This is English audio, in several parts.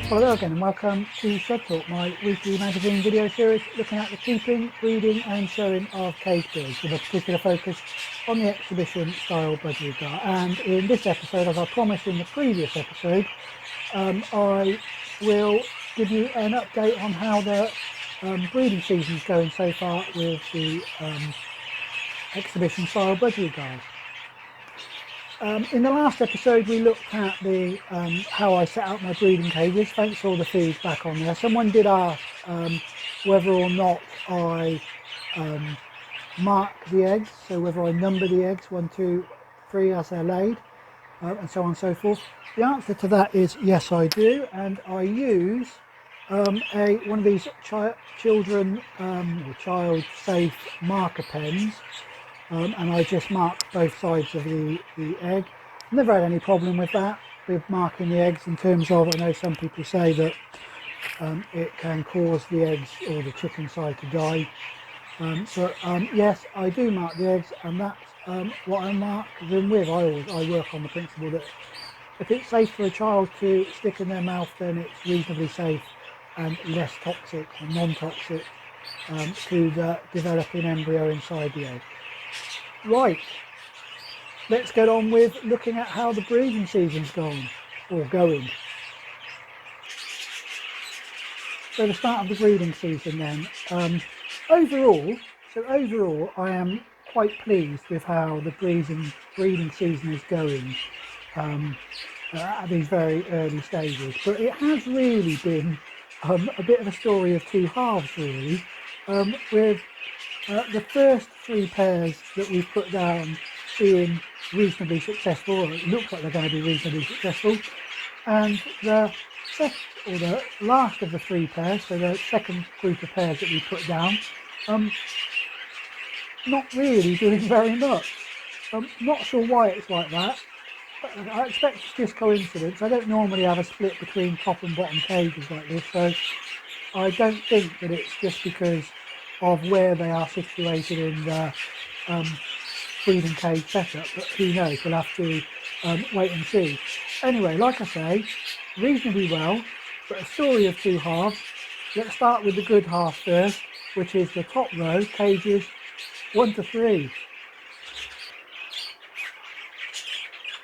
Hello again and welcome to Shed Talk, my weekly magazine video series looking at the keeping, breeding and showing of cage birds with a particular focus on the exhibition style budgerigar. And in this episode, as I promised in the previous episode, I will give you an update on how the breeding season is going so far with the exhibition style budgerigars. In the last episode we looked at the how I set out my breeding cages. Thanks for all the feedback on there. Someone did ask whether or not I mark the eggs, so whether I number the eggs 1, 2, 3 as they're laid, and so on and so forth. The answer to that is yes, I do, and I use one of these children or child safe marker pens. And I just mark both sides of the egg. Never had any problem with that, with marking the eggs, in terms of, I know some people say that it can cause the eggs or the chicken side to die. Yes, I do mark the eggs, and that's what I mark them with. I work on the principle that if it's safe for a child to stick in their mouth, then it's reasonably safe and less toxic or non-toxic to the developing embryo inside the egg. Right, let's get on with looking at how the breeding season's going. So the start of the breeding season then. Overall I am quite pleased with how the breeding season is going at these very early stages. But it has really been a bit of a story of two halves, really, with the first 3 pairs that we've put down being reasonably successful, or it looks like they're going to be reasonably successful, and the last of the 3 pairs, so the second group of pairs that we put down, not really doing very much. I'm not sure why it's like that. I expect it's just coincidence. I don't normally have a split between top and bottom cages like this, so I don't think that it's just because of where they are situated in the breeding cage setup, but who knows, we'll have to wait and see. Anyway, like I say, reasonably well, but a story of two halves. Let's start with the good half first, which is the top row, cages 1 to 3.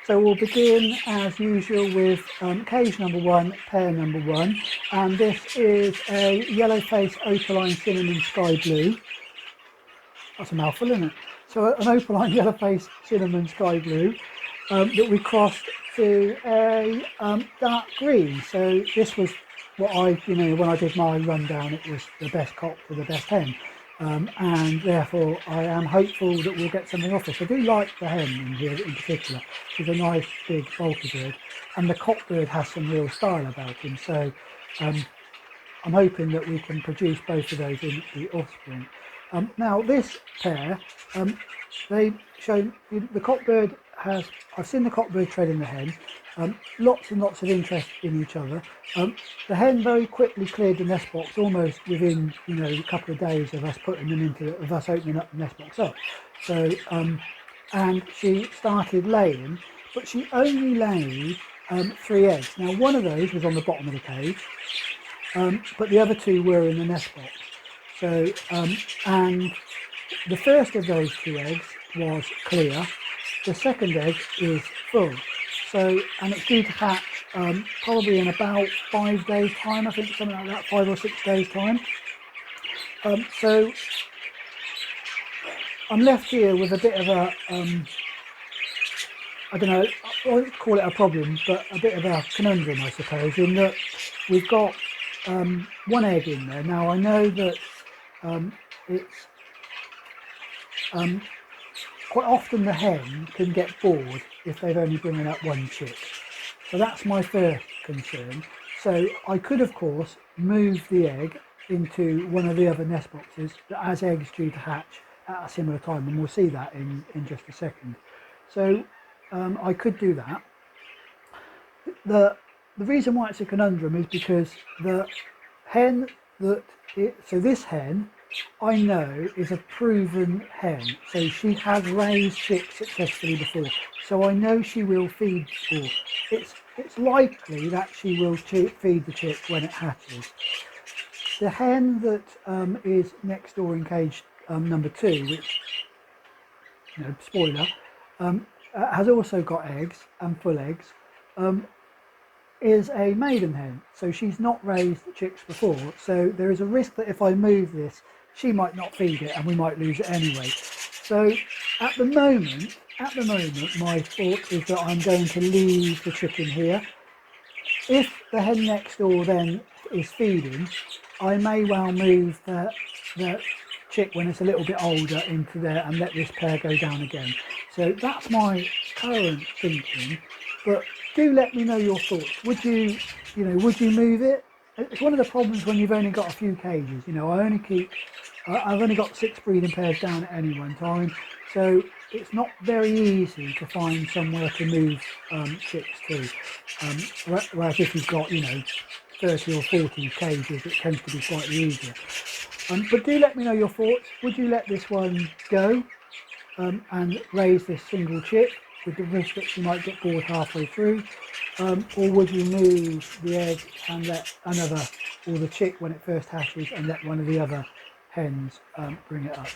So we'll begin as usual with cage number 1, pair number 1, and this is a yellow face opaline cinnamon sky blue. That's a mouthful, isn't it? So an opaline yellow face cinnamon sky blue that we crossed to a dark green. So this was what when I did my rundown, it was the best cock for the best hen. And therefore I am hopeful that we'll get something off this. I do like the hen in here in particular. She's a nice big bulky bird, and the cock bird has some real style about him, so I'm hoping that we can produce both of those in the offspring. Now this pair, they've shown, the cockbird has, I've seen the cockbird treading the hen, lots and lots of interest in each other. The hen very quickly cleared the nest box, almost within a couple of days of us putting them of us opening up the nest box up. So and she started laying, but she only laid 3 eggs. Now one of those was on the bottom of the cage, but the other 2 were in the nest box. So and the first of those 2 eggs was clear. The second egg is full. So, and it's due to hatch probably in about 5 days time, I think, something like that, 5 or 6 days time. So I'm left here with a bit of a, I don't know, I won't call it a problem, but a bit of a conundrum, I suppose, in that we've got 1 egg in there. Now I know that it's quite often the hen can get bored if they've only bringing up 1 chick. So that's my first concern. So I could of course move the egg into one of the other nest boxes that has eggs due to hatch at a similar time, and we'll see that in just a second. So I could do that. The reason why it's a conundrum is because the hen so this hen I know is a proven hen, so she has raised chicks successfully before, so I know she will feed, or it's likely that she will feed the chick when it hatches. The hen that is next door in cage number 2, which, you know, spoiler, has also got eggs and full eggs, is a maiden hen, so she's not raised chicks before, so there is a risk that if I move this, she might not feed it and we might lose it anyway. So at the moment my thought is that I'm going to leave the chicken here. If the hen next door then is feeding, I may well move the chick when it's a little bit older into there and let this pair go down again. So that's my current thinking, but do let me know your thoughts. Would you move it? It's one of the problems when you've only got a few cages. You know, I've only got 6 breeding pairs down at any one time, so it's not very easy to find somewhere to move chicks to. Whereas if you've got, you know, 30 or 40 cages, it tends to be slightly easier. But do let me know your thoughts. Would you let this one go and raise this single chick with the risk that she might get bored halfway through? Or would you move the egg and let another, or the chick when it first hatches, and let one of the other hens bring it up?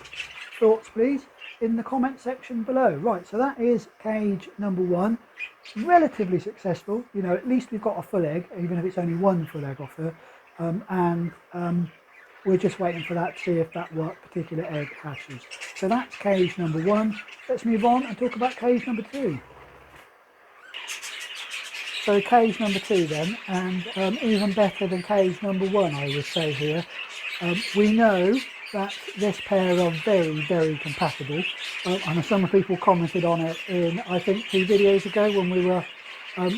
Thoughts please in the comment section below. Right, so that is cage number 1. Relatively successful, you know, at least we've got a full egg, even if it's only one full egg off her, we're just waiting for that to see if that particular egg hatches. So that's cage number 1. Let's move on and talk about cage number 2. So cage number 2 then, and even better than cage number 1, I would say here. We know that this pair are very, very compatible. And some people commented on it in, I think, 2 videos ago when we were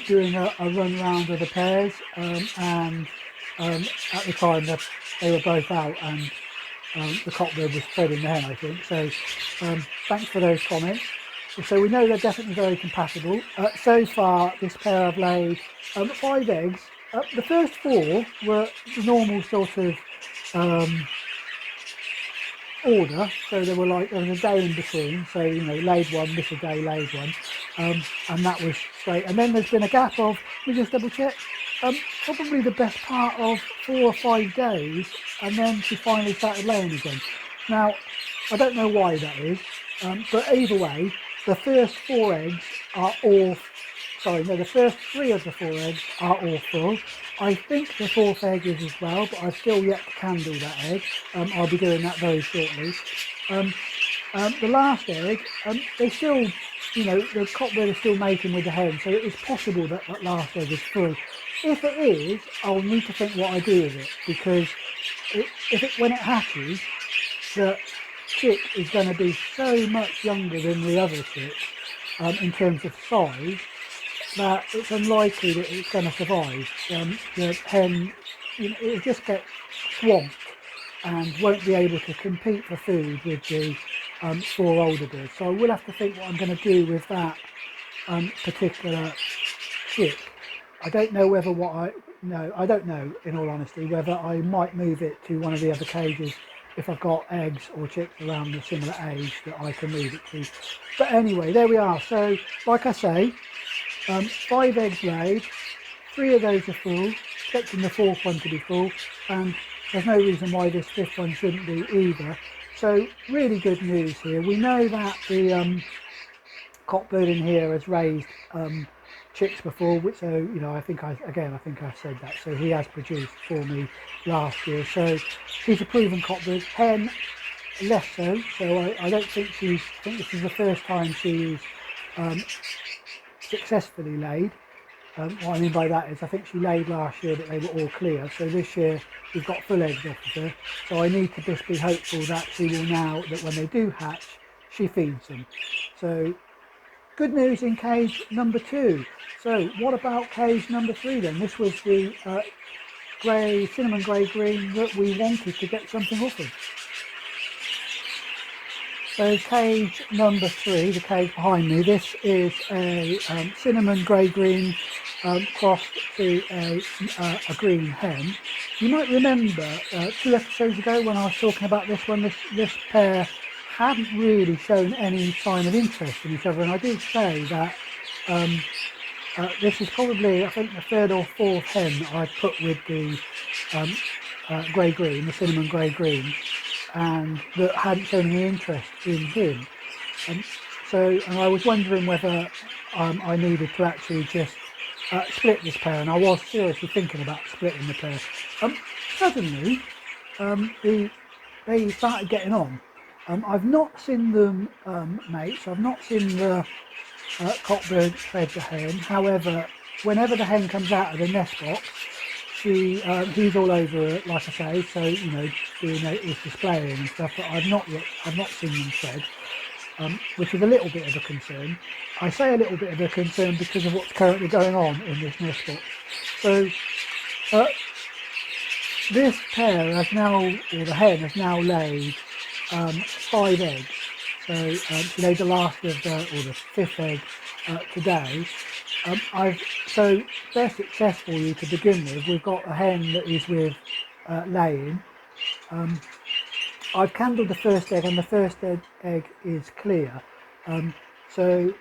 doing a run round of the pairs, and at the time they were both out, and the cockbird was fed in the hen, I think. So thanks for those comments. So we know they're definitely very compatible. So far this pair have laid 5 eggs. The first 4 were the normal sort of order, so there was a day in between, so, you know, laid 1, miss a day, laid 1, and that was straight. And then there's been a gap of, let me just double check, probably the best part of 4 or 5 days, and then she finally started laying again. Now I don't know why that is, but either way, the first 4 eggs are all, the first 3 of the 4 eggs are all full. I think the 4th egg is as well, but I've still yet to candle that egg. I'll be doing that very shortly. The last egg, they still, you know, the cockbird is still mating with the hen, so it is possible that that last egg is full. If it is, I'll need to think what I do with it, because when it hatches, the chick is going to be so much younger than the other chicks in terms of size, that it's unlikely that it's going to survive. The hen, you know, it'll just get swamped and won't be able to compete for food with the 4 older birds. So I will have to think what I'm going to do with that particular chick. I don't know whether I don't know, in all honesty, whether I might move it to one of the other cages if I've got eggs or chicks around a similar age that I can move it to. But anyway, there we are. So like I say, 5 eggs laid, 3 of those are full, expecting the 4th one to be full, and there's no reason why this 5th one shouldn't be either. So really good news here. We know that the cockbird in here has raised chicks before, which, so, you know, I think I've said that. So he has produced for me last year. So he's a proven cockbird. Hen, less so. So I don't think I think this is the first time she's successfully laid. What I mean by that is I think she laid last year, but they were all clear. So this year we've got full eggs off of her. So I need to just be hopeful that she will now, that when they do hatch, she feeds them. So good news in cage number 2. So what about cage number 3 then? This was the cinnamon grey green that we wanted to get something off of. So cage number 3, the cage behind me, this is a cinnamon grey green crossed to a green hen. You might remember 2 episodes ago when I was talking about this one, this pair hadn't really shown any sign of interest in each other, and I did say that this is probably, I think, the third or fourth hen I put with the grey-green, the cinnamon grey-green, and that hadn't shown any interest in him. And I was wondering whether I needed to actually just split this pair, and I was seriously thinking about splitting the pair. Suddenly, they started getting on. I've not seen them mates. I've not seen the cockbird thread the hen. However, whenever the hen comes out of the nest box, he's all over it, like I say. So you know, doing his displaying and stuff. But I've not seen them thread, which is a little bit of a concern. I say a little bit of a concern because of what's currently going on in this nest box. So this pair has now, or the hen has now laid 5 eggs. So she laid the last of or the 5th egg today. So they're successful to begin with. We've got a hen that is with laying. I've candled the first egg, and the first egg is clear. So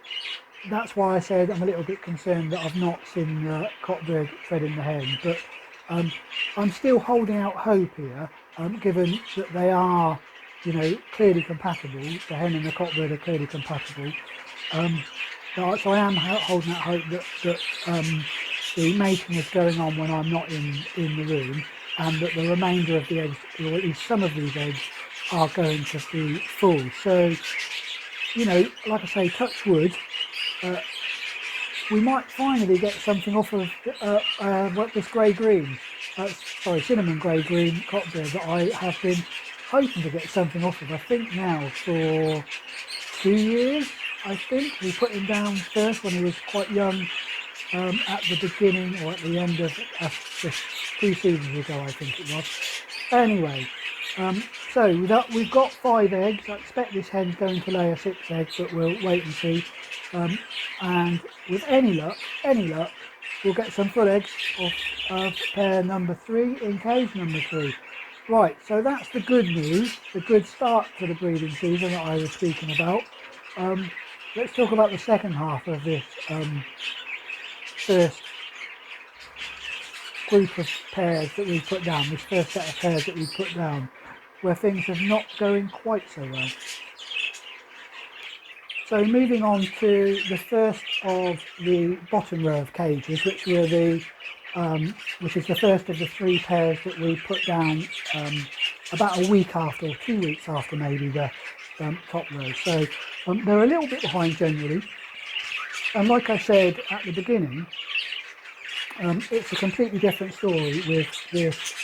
that's why I said I'm a little bit concerned that I've not seen the cockbird threading the hen. But I'm still holding out hope here, given that they are, you know, clearly compatible. The hen and the cockbird are clearly compatible. So I am holding out hope that the mating is going on when I'm not in the room, and that the remainder of the eggs, or at least some of these eggs, are going to be full. So, you know, like I say, touch wood, we might finally get something off of this grey-green, cinnamon grey-green cockbird that I have been hoping to get something off of, I think now for 2 years. I think we put him down first when he was quite young, at the beginning or at the end of just 2 seasons ago, I think it was. Anyway, so we've got 5 eggs. I expect this hen's going to lay a 6th egg, but we'll wait and see. And with any luck, we'll get some full eggs of pair number 3 in cage number 3. Right, so that's the good news, the good start to the breeding season that I was speaking about. Let's talk about the second half of this first group of pairs that we put down, this first set of pairs that we put down, where things are not going quite so well. So moving on to the first of the bottom row of cages, which is the first of the 3 pairs that we put down about a week after, or 2 weeks after maybe the top row. So they're a little bit behind generally, and like I said at the beginning, it's a completely different story with this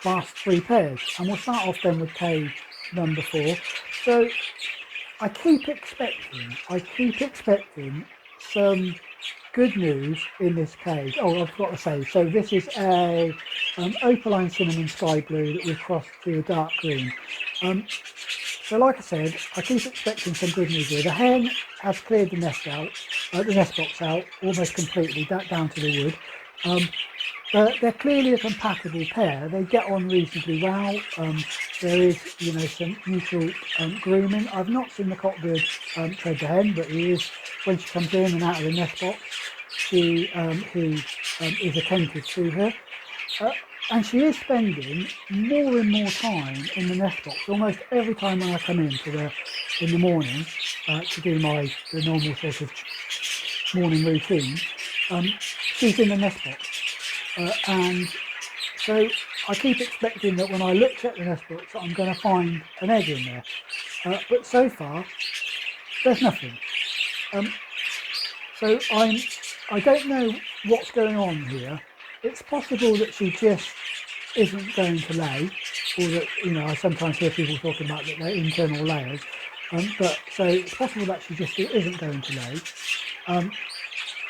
last 3 pairs, and we'll start off then with cage number 4. So I keep expecting some good news in this cage. Oh, I've got to say, so this is a opaline cinnamon sky blue that we've crossed to a dark green. So like I said, I keep expecting some good news here. The hen has cleared the nest box out almost completely, down to the wood. They're clearly a compatible pair. They get on reasonably well. There is, you know, some mutual grooming. I've not seen the cockbird thread the hen, but he is, when she comes in and out of the nest box, he is attentive to her. And she is spending more and more time in the nest box. Almost every time when I come in the morning to do the normal sort of morning routine, she's in the nest box. And so I keep expecting that when I look at the nest box, I'm going to find an egg in there. But so far, there's nothing. So I don't know what's going on here. It's possible that she just isn't going to lay, or that, you know, I sometimes hear people talking about that they're internal layers. But so it's possible that she just isn't going to lay.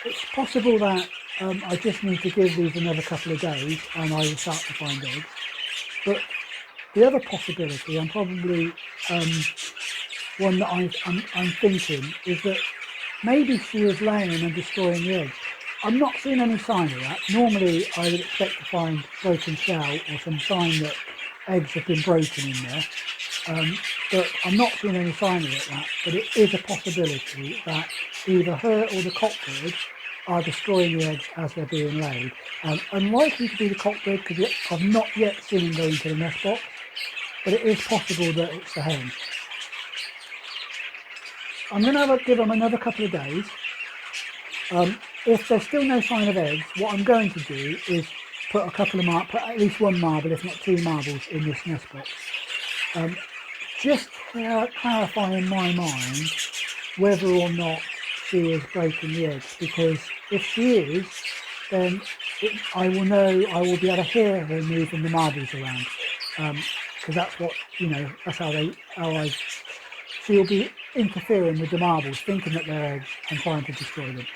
It's possible that I just need to give these another couple of days and I will start to find eggs. But the other possibility, and probably one that I'm thinking, is that maybe she was laying and destroying the eggs. I'm not seeing any sign of that. Normally I would expect to find broken shell or some sign that eggs have been broken in there. But I'm not seeing any sign of that. But it is a possibility that either her or the cockbird are destroying the eggs as they're being laid. Unlikely to be the cockbird because I've not yet seen him go into the nest box, but it is possible that it's the hen. I'm going to give them another couple of days. If there's still no sign of eggs, what I'm going to do is put at least one marble, if not 2 marbles, in this nest box. Just to clarify in my mind whether or not she is breaking the eggs, because if she is, then I will know, I will be able to hear her moving the marbles around, because that's what, that's how she'll be interfering with the marbles, thinking that they're eggs and trying to destroy them.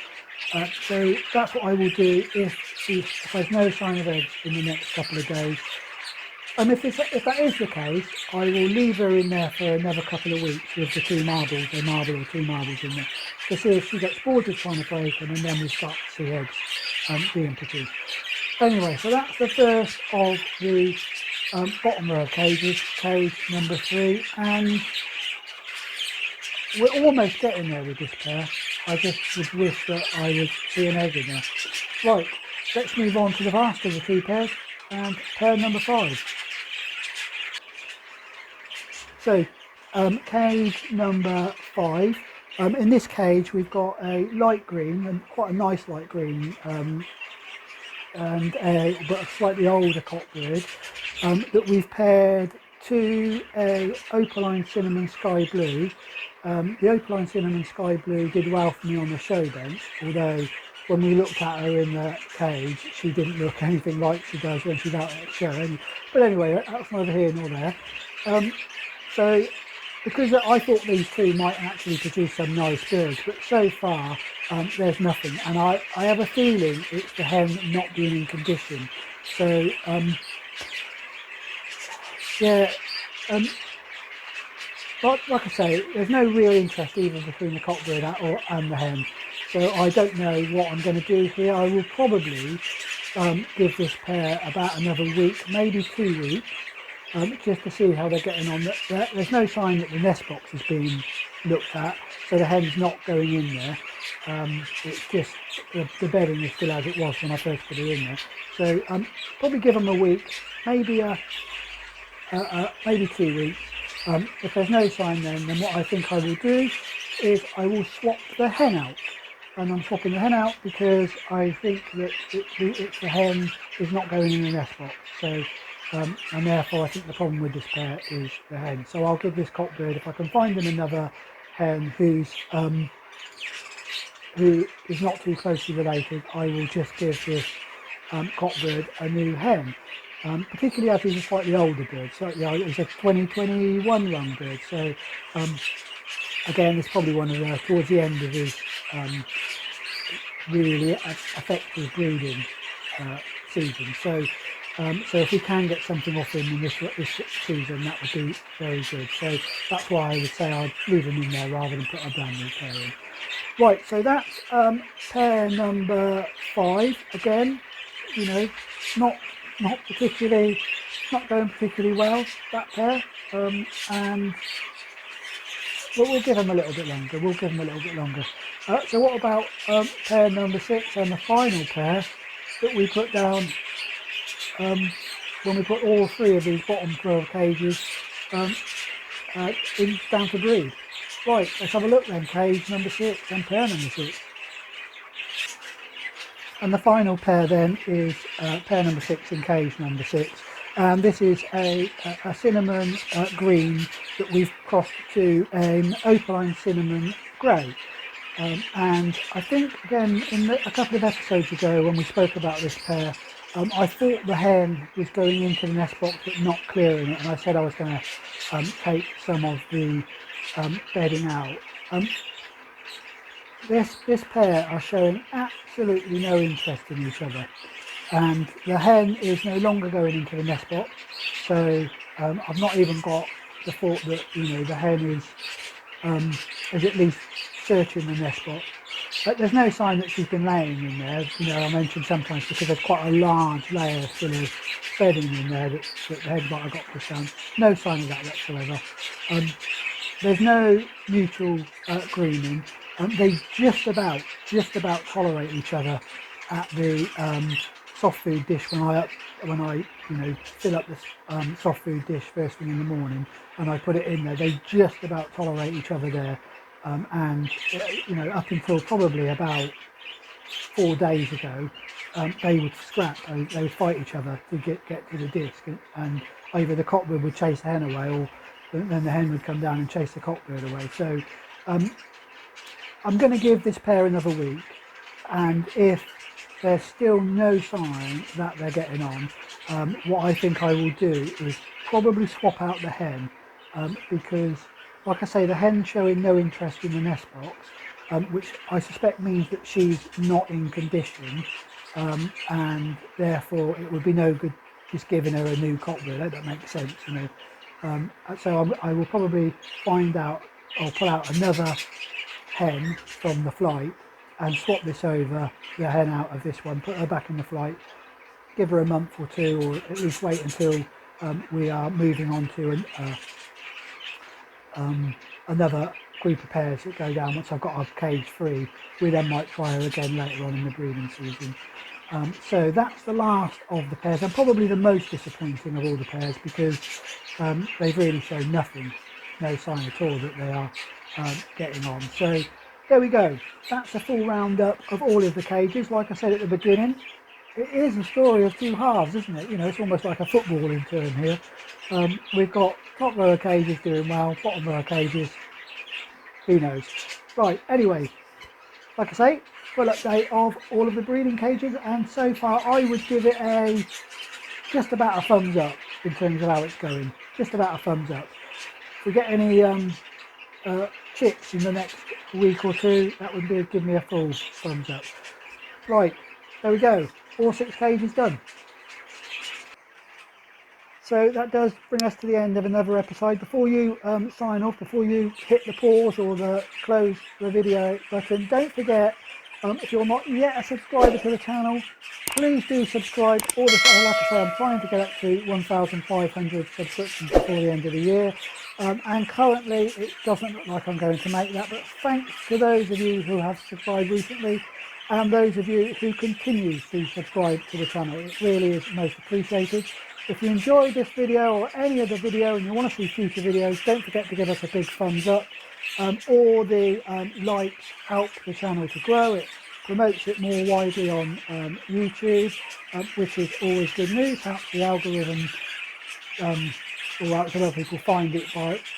So that's what I will do if there's no sign of eggs in the next couple of days. And if that is the case, I will leave her in there for another couple of weeks with the 2 marbles, a marble or 2 marbles in there, to see if she gets bored of trying to break them, and then we start to see eggs being produced. Anyway, so that's the first of the bottom row of cages, cage number 3, and we're almost getting there with this pair. I just would wish that I would see an egg in there. Right, let's move on to the last of the 2 pairs, and pair number 5. So, cage number 5. In this cage we've got a light green, and quite a nice light green, but a slightly older cockbird, that we've paired to a opaline cinnamon sky blue. The opaline cinnamon sky blue did well for me on the show bench, although when we looked at her in the cage, she didn't look anything like she does when she's out at the show. But anyway, that's neither here nor there. So, because I thought these 2 might actually produce some nice birds, but so far there's nothing, and I have a feeling it's the hen not being in condition. So, yeah, like I say, there's no real interest even between the cockbird and the hen. So I don't know what I'm going to do here. I will probably give this pair about another week, maybe 2 weeks, just to see how they're getting on. There's no sign that the nest box is being looked at, so the hen's not going in there. It's just the bedding is still as it was when I first put it in there. So probably give them a week, maybe 2 weeks. If there's no sign then what I think I will do is I will swap the hen out. And I'm swapping the hen out because I think that it's the hen is not going in the nest box. So, and therefore I think the problem with this pair is the hen. So I'll give this cockbird, if I can find him another hen who is not too closely related, I will just give this cockbird a new hen. Particularly as he's a slightly older bird, so he's a 2021 run bird. So again, it's probably one of the towards the end of his really effective breeding season. So if we can get something off him in this season, that would be very good. So that's why I would say I'd leave him in there rather than put a brand new pair in. Right, so that's pair number 5. Again, not going particularly well, that pair, and we'll give them a little bit longer. So what about pair number 6 and the final pair that we put down when we put all 3 of these bottom 12 cages down to breed? Right, let's have a look then. Cage number 6 and pair number 6. And the final pair then is pair number 6 in cage number 6. And this is a cinnamon green that we've crossed to an opaline cinnamon grey. And I think, again, a couple of episodes ago when we spoke about this pair, I thought the hen was going into the nest box but not clearing it, and I said I was going to take some of the bedding out. This pair are showing absolutely no interest in each other, and the hen is no longer going into the nest box, so I've not even got the thought that the hen is at least searching the nest box. but there's no sign that she's been laying in there. You know, I mentioned sometimes because there's quite a large layer still of bedding in there that the head might have got pushed down. No sign of that whatsoever. There's no mutual grooming. They just about tolerate each other at the soft food dish when I you know, fill up this soft food dish first thing in the morning and I put it in there. They just about tolerate each other there, and you know, up until probably about 4 days ago, they would scrap. They would fight each other to get to the disc, and either the cockbird would chase the hen away, or then the hen would come down and chase the cockbird away. So I'm going to give this pair another week, and if there's still no sign that they're getting on, what I think I will do is probably swap out the hen, because like I say, the hen's showing no interest in the nest box, which I suspect means that she's not in condition, and therefore it would be no good just giving her a new cockbird. That makes sense, you know. So I will probably find out, or pull out another hen from the flight and swap this over, the hen out of this one, put her back in the flight, give her a month or two, or at least wait until we are moving on to another group of pairs that go down. Once I've got our cage free, we then might try her again later on in the breeding season. So that's the last of the pairs, and probably the most disappointing of all the pairs, because they've really shown nothing, no sign at all that they are getting on. So there we go. That's a full roundup of all of the cages. Like I said at the beginning, it is a story of two halves, isn't it? You know, it's almost like a footballing term here. We've got top row of cages doing well, bottom row of cages, who knows. Right, anyway, like I say, full update of all of the breeding cages, and so far I would give it just about a thumbs up in terms of how it's going. Just about a thumbs up. If we get any chicks in the next week or two, that would give me a full thumbs up. Right, there we go, all 6 cages done. So that does bring us to the end of another episode. Before you sign off, before you hit the pause or the close the video button, don't forget, if you're not yet a subscriber to the channel, please do subscribe. Like I say, I'm trying to get up to 1,500 subscriptions before the end of the year, and currently it doesn't look like I'm going to make that, but thanks to those of you who have subscribed recently and those of you who continue to subscribe to the channel. It really is most appreciated. If you enjoyed this video or any other video and you want to see future videos, don't forget to give us a big thumbs up. All the likes help the channel to grow. It promotes it more widely on YouTube, which is always good news. Helps the algorithm, or helps other people find it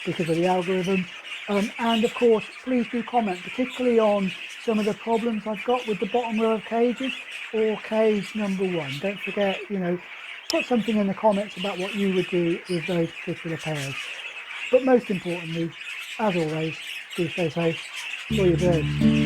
because of the algorithm. And of course, please do comment, particularly on some of the problems I've got with the bottom row of cages or cage number 1. Don't forget, you know, put something in the comments about what you would do with those particular pairs. But most importantly, as always, do stay safe, enjoy your birds.